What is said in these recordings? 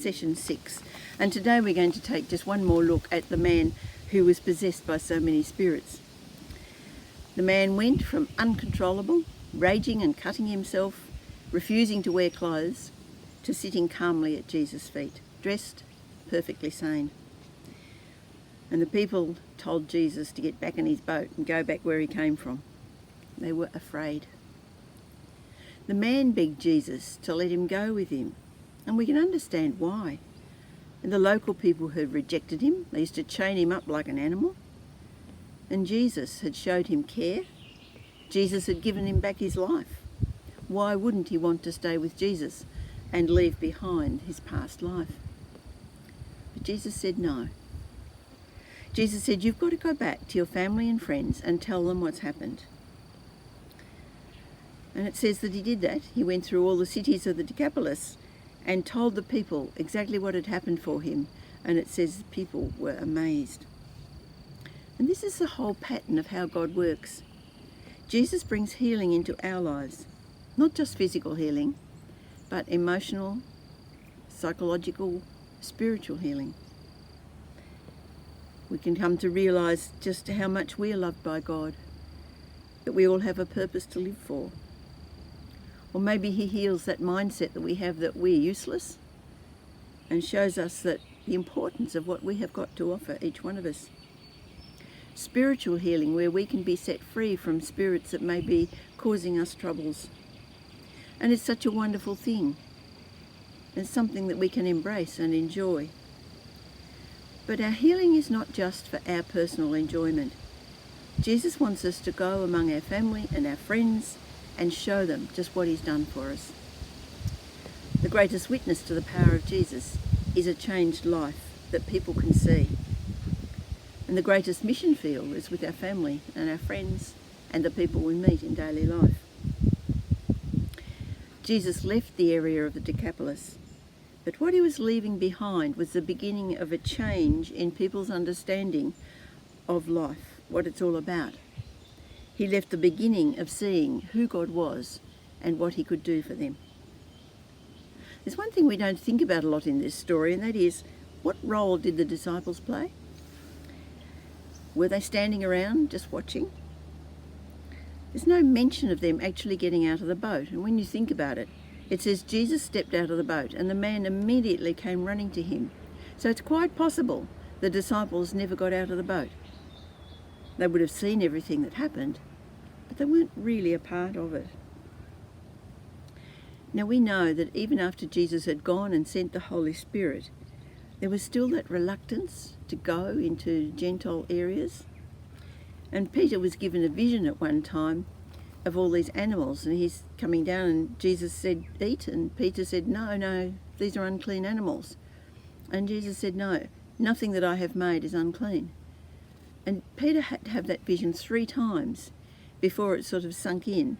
session 6, and today we're going to take just one more look at the man who was possessed by so many spirits. The man went from uncontrollable, raging and cutting himself, refusing to wear clothes, to sitting calmly at Jesus' feet, dressed, perfectly sane. And the people told Jesus to get back in his boat and go back where he came from. They were afraid. The man begged Jesus to let him go with him, and we can understand why. And the local people had rejected him. They used to chain him up like an animal. And Jesus had showed him care. Jesus had given him back his life. Why wouldn't he want to stay with Jesus and leave behind his past life? But Jesus said no. Jesus said, you've got to go back to your family and friends and tell them what's happened. And it says that he did that. He went through all the cities of the Decapolis and told the people exactly what had happened for him. And it says people were amazed. And this is the whole pattern of how God works. Jesus brings healing into our lives. Not just physical healing, but emotional, psychological, spiritual healing. We can come to realise just how much we are loved by God, that we all have a purpose to live for. Or maybe he heals that mindset that we have that we're useless and shows us that the importance of what we have got to offer, each one of us. Spiritual healing, where we can be set free from spirits that may be causing us troubles. And it's such a wonderful thing. It's something that we can embrace and enjoy. But our healing is not just for our personal enjoyment. Jesus wants us to go among our family and our friends and show them just what he's done for us. The greatest witness to the power of Jesus is a changed life that people can see. And the greatest mission field is with our family and our friends and the people we meet in daily life. Jesus left the area of the Decapolis, but what he was leaving behind was the beginning of a change in people's understanding of life, what it's all about. He left the beginning of seeing who God was and what he could do for them. There's one thing we don't think about a lot in this story, and that is, what role did the disciples play? Were they standing around just watching? There's no mention of them actually getting out of the boat. And when you think about it, it says Jesus stepped out of the boat and the man immediately came running to him. So it's quite possible the disciples never got out of the boat. They would have seen everything that happened, but they weren't really a part of it. Now we know that even after Jesus had gone and sent the Holy Spirit, there was still that reluctance to go into Gentile areas. And Peter was given a vision at one time of all these animals, and he's coming down and Jesus said, eat, and Peter said, no, these are unclean animals. And Jesus said, no, nothing that I have made is unclean. And Peter had to have that vision 3 times before it sort of sunk in,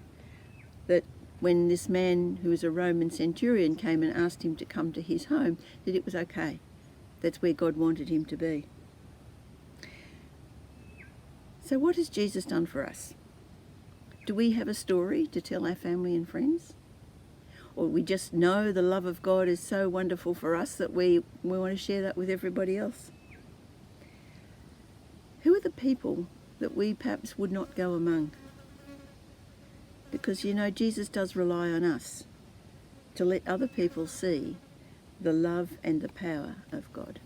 that when this man who was a Roman centurion came and asked him to come to his home, that it was okay. That's where God wanted him to be. So what has Jesus done for us? Do we have a story to tell our family and friends? Or we just know the love of God is so wonderful for us that we want to share that with everybody else? Who are the people that we perhaps would not go among? Because, Jesus does rely on us to let other people see the love and the power of God.